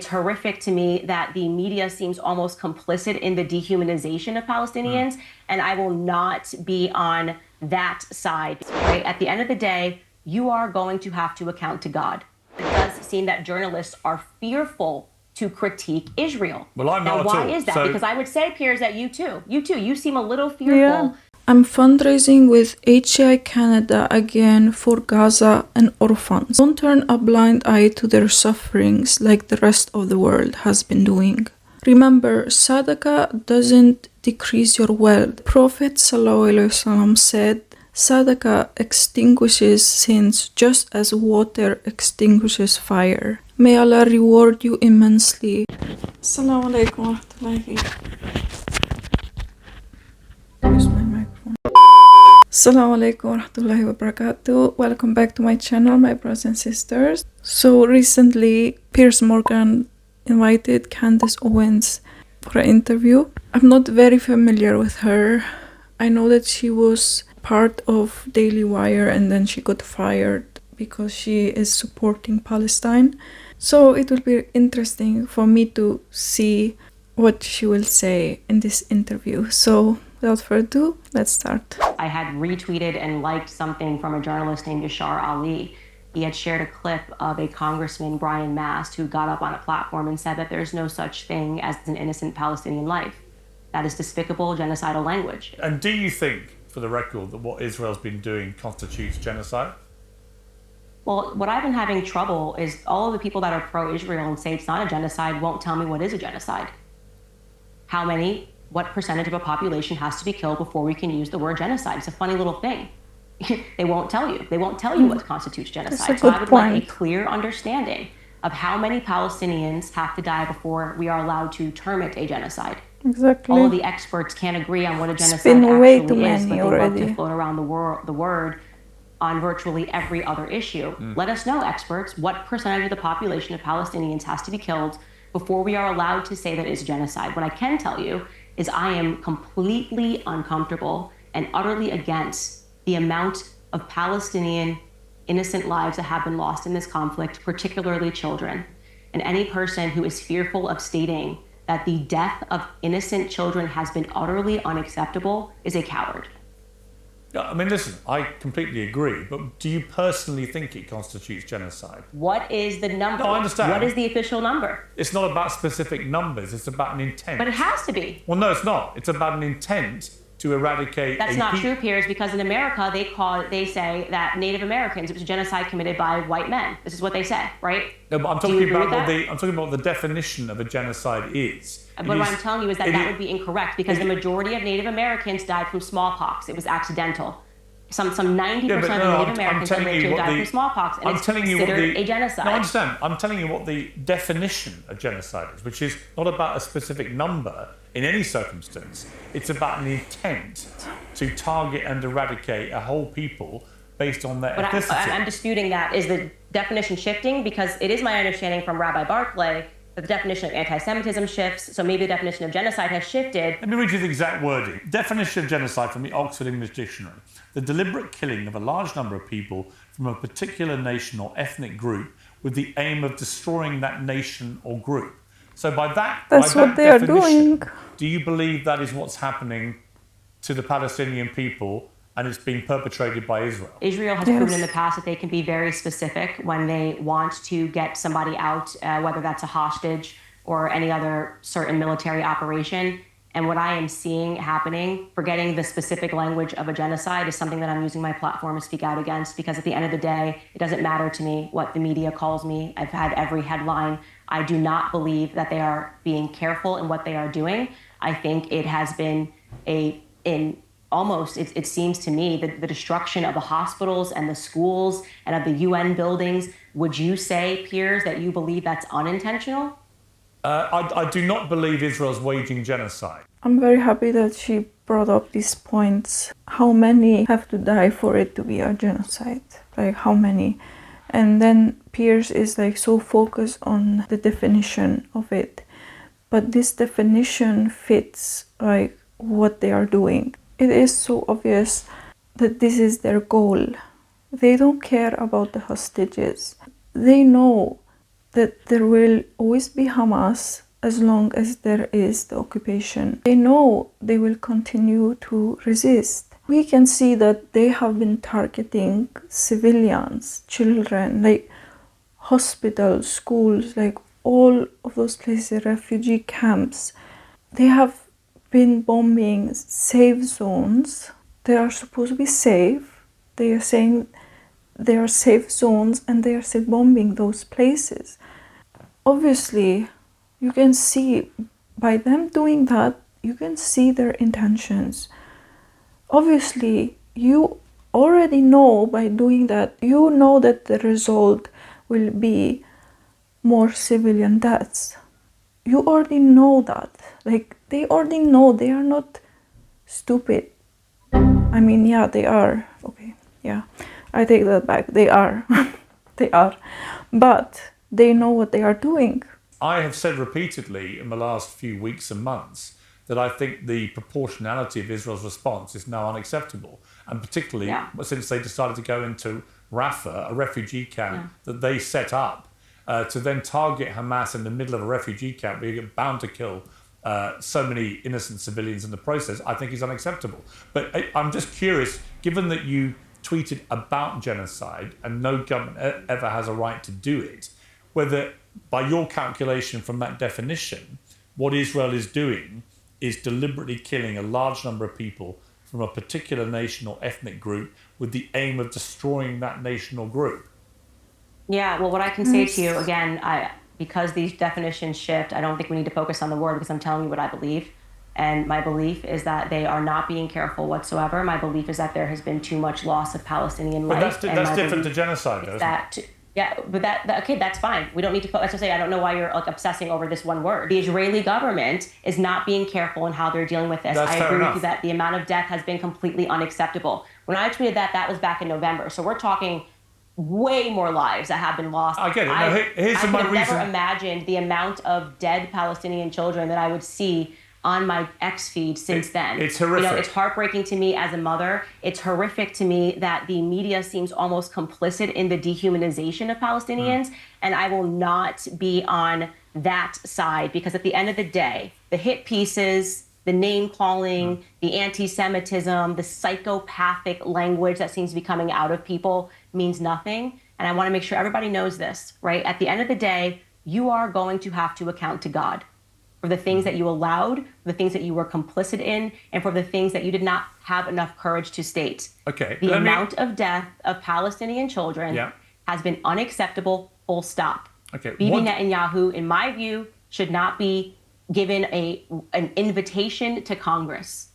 It's horrific to me that the media seems almost complicit in the dehumanization of Palestinians, and I will not be on that side, right? At the end of the day, you are going to have to account to God. It does seem that journalists are fearful to critique Israel. Well, I'm not now, at why all. is that? So... Because I would say, Piers, that you too, you seem a little fearful. Yeah. I'm fundraising with HCI Canada again for Gaza and orphans. Don't turn a blind eye to their sufferings like the rest of the world has been doing. Remember, Sadaqah doesn't decrease your wealth. Prophet ﷺ said, Sadaqah extinguishes sins just as water extinguishes fire. May Allah reward you immensely. Assalamu alaikum wa rahmatullahi. Use my microphone. Assalamu alaikum wa rahmatullahi wa barakatuh. Welcome back to my channel, my brothers and sisters. So recently, Piers Morgan invited Candace Owens for an interview. I'm not very familiar with her. I know that she was part of Daily Wire and then she got fired because she is supporting Palestine. So it will be interesting for me to see what she will say in this interview. So without further ado, let's start. I had retweeted and liked something from a journalist named Yashar Ali. He had shared a clip of a Congressman, Brian Mast, who got up on a platform and said that there's no such thing as an innocent Palestinian life. That is despicable, genocidal language. And do you think, for the record, that what Israel's been doing constitutes genocide? Well, what I've been having trouble is all of the people that are pro-Israel and say it's not a genocide won't tell me what is a genocide. What percentage of a population has to be killed before we can use the word genocide? It's a funny little thing. They won't tell you. They won't tell you what constitutes genocide. So I would like a clear understanding of how many Palestinians have to die before we are allowed to term it a genocide. Exactly. All of the experts can't agree on what a genocide actually is, but they love to float around the word on virtually every other issue. Let us know, experts, what percentage of the population of Palestinians has to be killed before we are allowed to say that it's genocide. What I can tell you is I am completely uncomfortable and utterly against the amount of Palestinian innocent lives that have been lost in this conflict, particularly children. And any person who is fearful of stating that the death of innocent children has been utterly unacceptable is a coward. I mean, listen, I completely agree, but do you personally think it constitutes genocide? What is the number? No, I understand. What is the official number? It's not about specific numbers, it's about an intent. But it has to be. Well, no, it's not. It's about an intent to eradicate. That's not true, Piers, because in America, they say that Native Americans, it was a genocide committed by white men. This is what they say, right? No, but I'm talking about what the definition of a genocide is. But what I'm telling you is that would be incorrect because the majority of Native Americans died from smallpox. It was accidental. Some 90% of Native Americans that lived here died from smallpox, and it's considered a genocide. No, I understand. I'm telling you what the definition of genocide is, which is not about a specific number in any circumstance. It's about an intent to target and eradicate a whole people based on their ethnicity. But I'm disputing that. Is the definition shifting? Because it is my understanding from Rabbi Barclay that the definition of anti-Semitism shifts, so maybe the definition of genocide has shifted. Let me read you the exact wording. Definition of genocide from the Oxford English Dictionary. The deliberate killing of a large number of people from a particular nation or ethnic group with the aim of destroying that nation or group. So that's what they are doing. Do you believe that is what's happening to the Palestinian people and it's being perpetrated by Israel? Israel has proven in the past that they can be very specific when they want to get somebody out, whether that's a hostage or any other certain military operation. And what I am seeing happening, forgetting the specific language of a genocide, is something that I'm using my platform to speak out against, because at the end of the day, it doesn't matter to me what the media calls me. I've had every headline. I do not believe that they are being careful in what they are doing. I think it has been it seems to me that the destruction of the hospitals and the schools and of the UN buildings. Would you say, Piers, that you believe that's unintentional? I do not believe Israel's waging genocide. I'm very happy that she brought up these points. How many have to die for it to be a genocide? Like, how many? And then Piers is like so focused on the definition of it. But this definition fits like what they are doing. It is so obvious that this is their goal. They don't care about the hostages. They know that there will always be Hamas as long as there is the occupation. They know they will continue to resist. We can see that they have been targeting civilians, children, like hospitals, schools, like all of those places, refugee camps. They have been bombing safe zones. They are supposed to be safe. They are saying they are safe zones and they are still bombing those places. Obviously, you can see by them doing that, you can see their intentions. Obviously, you already know by doing that, you know that the result will be more civilian deaths. You already know that. Like, they already know. They are not stupid. I mean, yeah, they are. Okay, yeah, I take that back. They are. They are. But they know what they are doing. I have said repeatedly in the last few weeks and months that I think the proportionality of Israel's response is now unacceptable. And particularly since they decided to go into Rafah, a refugee camp that they set up, to then target Hamas in the middle of a refugee camp where you're bound to kill so many innocent civilians in the process, I think is unacceptable. But I'm just curious, given that you tweeted about genocide and no government ever has a right to do it, whether by your calculation from that definition, what Israel is doing is deliberately killing a large number of people from a particular nation or ethnic group with the aim of destroying that nation or group. Yeah, well, what I can say to you, again, because these definitions shift, I don't think we need to focus on the word because I'm telling you what I believe. And my belief is that they are not being careful whatsoever. My belief is that there has been too much loss of Palestinian life. But that's different to genocide, though, isn't it? Yeah, but okay, that's fine. We don't need to. That's what I say. I don't know why you're like obsessing over this one word. The Israeli government is not being careful in how they're dealing with this. That's I fair agree enough. with you that the amount of death has been completely unacceptable. When I tweeted that was back in November. So we're talking way more lives that have been lost. I get it. Now, here's I my could have reason. never imagined the amount of dead Palestinian children that I would see on my X feed since then. It's horrific. You know, it's heartbreaking to me as a mother. It's horrific to me that the media seems almost complicit in the dehumanization of Palestinians. And I will not be on that side because at the end of the day, the hit pieces, the name calling, the anti-Semitism, the psychopathic language that seems to be coming out of people means nothing. And I want to make sure everybody knows this, right? At the end of the day, you are going to have to account to God for the things that you allowed, for the things that you were complicit in, and for the things that you did not have enough courage to state. Okay. The amount of death of Palestinian children has been unacceptable, full stop. Okay. Bibi Netanyahu, in my view, should not be given an invitation to Congress.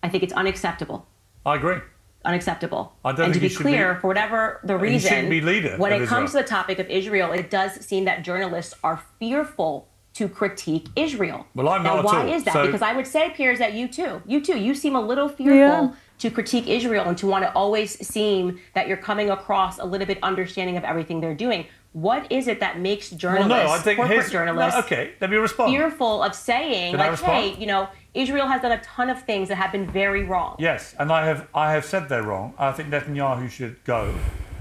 I think it's unacceptable. I agree. Unacceptable. I don't and think to be clear, for whatever the reason, he shouldn't be leader when of it comes Israel. to the topic of Israel, it does seem that journalists are fearful to critique Israel. Well, I'm not now, at why all. is that? So, because I would say, Piers, that you too, you seem a little fearful to critique Israel and to want to always seem that you're coming across a little bit understanding of everything they're doing. What is it that makes journalists, corporate journalists, okay, let me respond. fearful of saying, like, hey, you know, Israel has done a ton of things that have been very wrong. Yes, and I have said they're wrong. I think Netanyahu should go.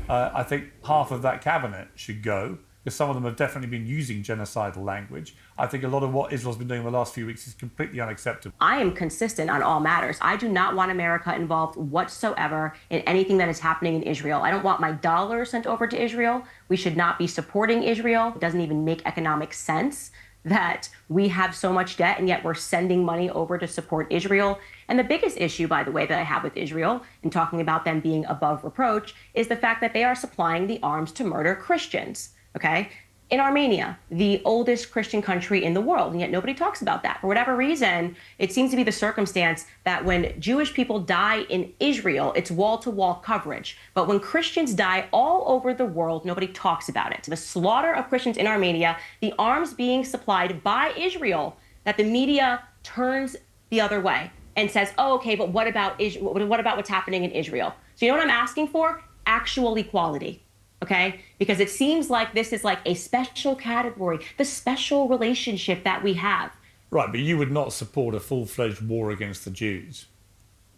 I think half of that cabinet should go, because some of them have definitely been using genocidal language. I think a lot of what Israel's been doing in the last few weeks is completely unacceptable. I am consistent on all matters. I do not want America involved whatsoever in anything that is happening in Israel. I don't want my dollars sent over to Israel. We should not be supporting Israel. It doesn't even make economic sense that we have so much debt and yet we're sending money over to support Israel. And the biggest issue, by the way, that I have with Israel in talking about them being above reproach is the fact that they are supplying the arms to murder Christians. Okay, in Armenia, the oldest Christian country in the world, and yet nobody talks about that. For whatever reason, it seems to be the circumstance that when Jewish people die in Israel, it's wall-to-wall coverage. But when Christians die all over the world, nobody talks about it. The slaughter of Christians in Armenia, the arms being supplied by Israel, that the media turns the other way and says, oh, okay, but what about what's happening in Israel? So you know what I'm asking for? Actual equality. Okay, because it seems like this is like a special category, the special relationship that we have. Right, but you would not support a full-fledged war against the Jews.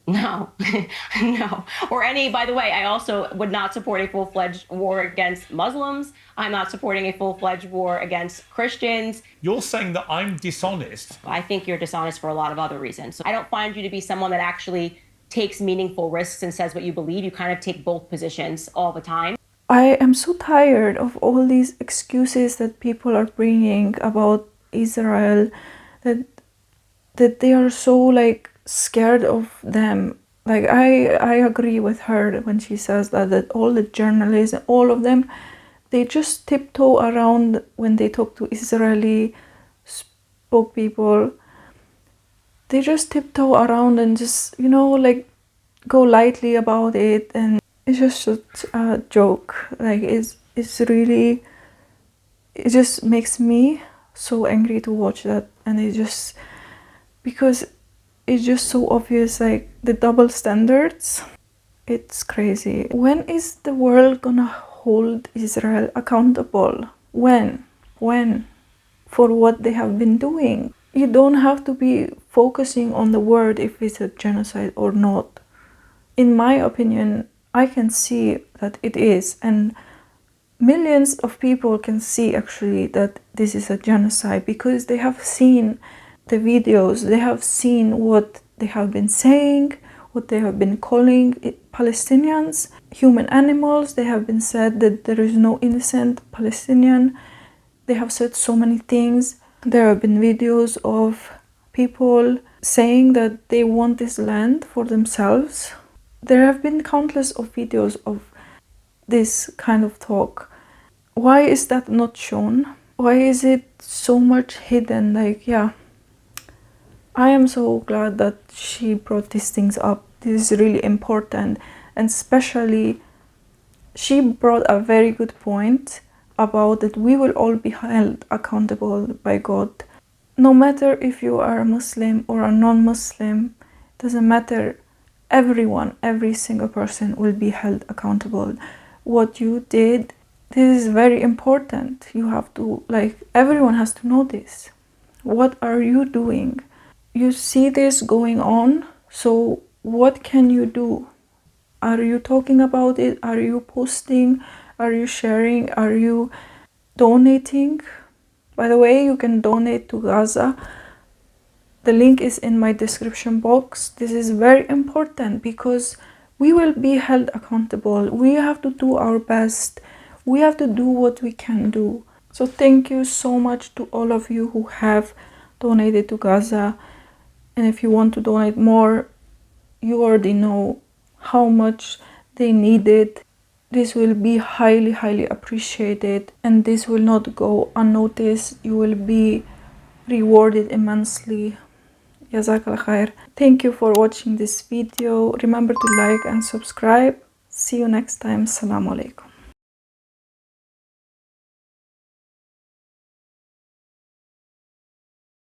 No, no. Or any, by the way, I also would not support a full-fledged war against Muslims. I'm not supporting a full-fledged war against Christians. You're saying that I'm dishonest. I think you're dishonest for a lot of other reasons. So I don't find you to be someone that actually takes meaningful risks and says what you believe. You kind of take both positions all the time. I am so tired of all these excuses that people are bringing about Israel, that they are so like scared of them. Like I agree with her when she says that all the journalists, all of them, they just tiptoe around when they talk to Israeli spokespeople. They just tiptoe around and just, like go lightly about it, and it's just such a joke. Like it's really, it just makes me so angry to watch that, and it just, because it's just so obvious, like the double standards. It's crazy. When is the world gonna hold Israel accountable? When? For what they have been doing. You don't have to be focusing on the word if it's a genocide or not. In my opinion, I can see that it is, and millions of people can see actually that this is a genocide because they have seen the videos, they have seen what they have been saying, what they have been calling Palestinians human animals. They have been said that there is no innocent Palestinian. They have said so many things. There have been videos of people saying that they want this land for themselves. There have been countless of videos of this kind of talk. Why is that not shown? Why is it so much hidden? Like, yeah, I am so glad that she brought these things up. This is really important, and especially she brought a very good point about that we will all be held accountable by God. No matter if you are a Muslim or a non-Muslim, doesn't matter. Everyone, every single person will be held accountable. What you did, this is very important. You have to, like, everyone has to know this. What are you doing? You see this going on, so what can you do? Are you talking about it? Are you posting? Are you sharing? Are you donating? By the way, you can donate to Gaza. The link is in my description box. This is very important because we will be held accountable. We have to do our best. We have to do what we can do. So thank you so much to all of you who have donated to Gaza. And if you want to donate more, you already know how much they need it. This will be highly, highly appreciated, and this will not go unnoticed. You will be rewarded immensely. Jazakallah khair. Thank you for watching this video. Remember to like and subscribe. See you next time. Assalamu alaikum.